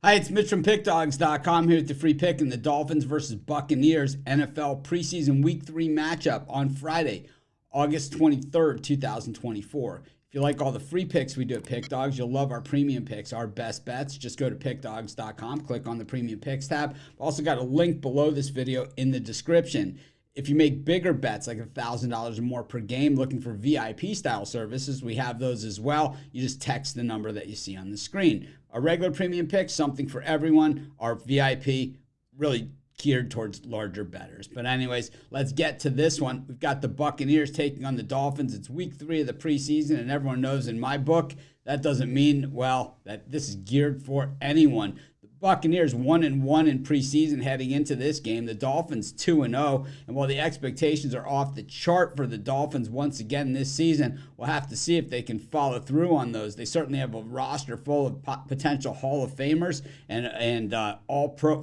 Hi, it's Mitch from Pickdawgz.com here with the free pick in the Dolphins versus Buccaneers NFL preseason week 3 matchup on Friday, August 23rd, 2024. If you like all the free picks we do at Pickdawgz, you'll love our premium picks, our best bets. Just go to Pickdawgz.com, click on the premium picks tab. I've also got a link below this video in the description. If you make bigger bets, like $1,000 or more per game, looking for VIP style services, we have those as well. You just text the number that you see on the screen. Our regular premium picks, something for everyone. Our VIP, really geared towards larger bettors. But anyways, let's get to this one. We've got the Buccaneers taking on the Dolphins. It's week 3 of the preseason, and everyone knows in my book, that doesn't mean, well, that this is geared for anyone. Buccaneers 1-1 in preseason heading into this game. The Dolphins 2-0. And while the expectations are off the chart for the Dolphins once again this season, we'll have to see if they can follow through on those. They certainly have a roster full of potential Hall of Famers and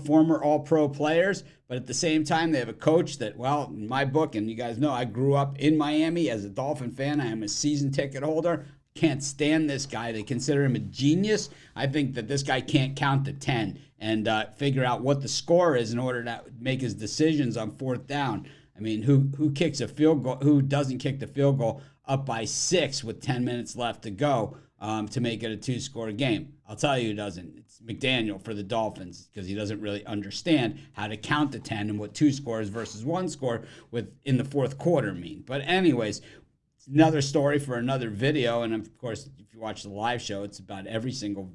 former All-Pro players. But at the same time, they have a coach that, well, in my book, and you guys know I grew up in Miami as a Dolphin fan. I am a season ticket holder. Can't stand this guy. They consider him a genius. I think that this guy can't count to 10 and figure out what the score is in order to make his decisions on fourth down. I mean, who kicks a field goal? Who doesn't kick the field goal up by 6 with 10 minutes left to go to make it a 2-score game? I'll tell you who doesn't. It's McDaniel for the Dolphins, because he doesn't really understand how to count to 10 and what 2 scores versus 1 score in the fourth quarter mean. But anyways, another story for another video, and of course, if you watch the live show, it's about every single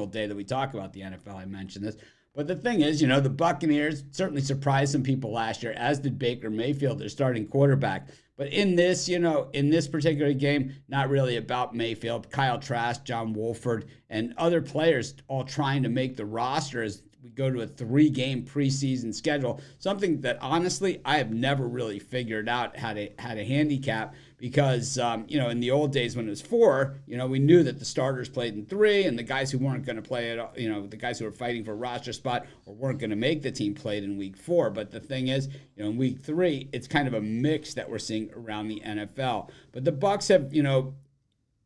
day that we talk about the NFL. I mentioned this, but the thing is, the Buccaneers certainly surprised some people last year, as did Baker Mayfield, their starting quarterback. But in this, in this particular game, not really about Mayfield. Kyle Trask, John Wolford, and other players all trying to make the roster as we go to a 3-game preseason schedule, something that honestly I have never really figured out how to handicap, because in the old days when it was 4, we knew that the starters played in 3, and the guys who weren't going to play it, the guys who were fighting for a roster spot or weren't going to make the team played in week 4. But the thing is, in week 3, it's kind of a mix that we're seeing around the NFL. But the Bucs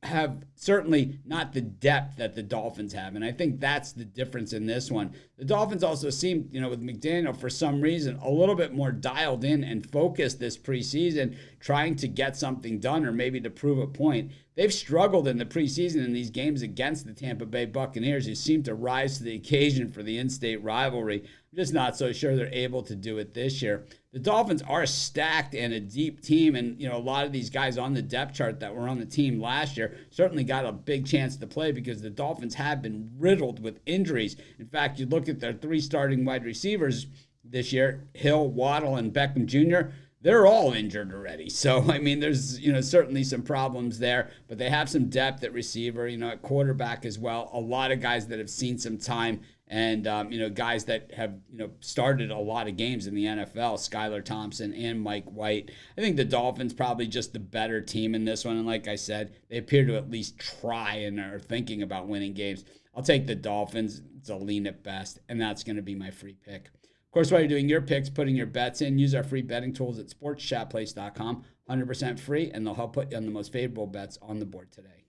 have certainly not the depth that the Dolphins have. And I think that's the difference in this one. The Dolphins also seem, with McDaniel, for some reason, a little bit more dialed in and focused this preseason, trying to get something done or maybe to prove a point. They've struggled in the preseason in these games against the Tampa Bay Buccaneers, who seem to rise to the occasion for the in-state rivalry. I'm just not so sure they're able to do it this year. The Dolphins are stacked and a deep team, and a lot of these guys on the depth chart that were on the team last year certainly got a big chance to play, because the Dolphins have been riddled with injuries. In fact, you look at their 3 starting wide receivers this year, Hill, Waddle, and Beckham Jr., they're all injured already. So, I mean, there's, certainly some problems there, but they have some depth at receiver, at quarterback as well. A lot of guys that have seen some time, and, guys that have, started a lot of games in the NFL, Skylar Thompson and Mike White. I think the Dolphins probably just the better team in this one. And like I said, they appear to at least try and are thinking about winning games. I'll take the Dolphins. It's a lean at best, and that's going to be my free pick. Of course, while you're doing your picks, putting your bets in, use our free betting tools at sportschatplace.com. 100% free, and they'll help put you on the most favorable bets on the board today.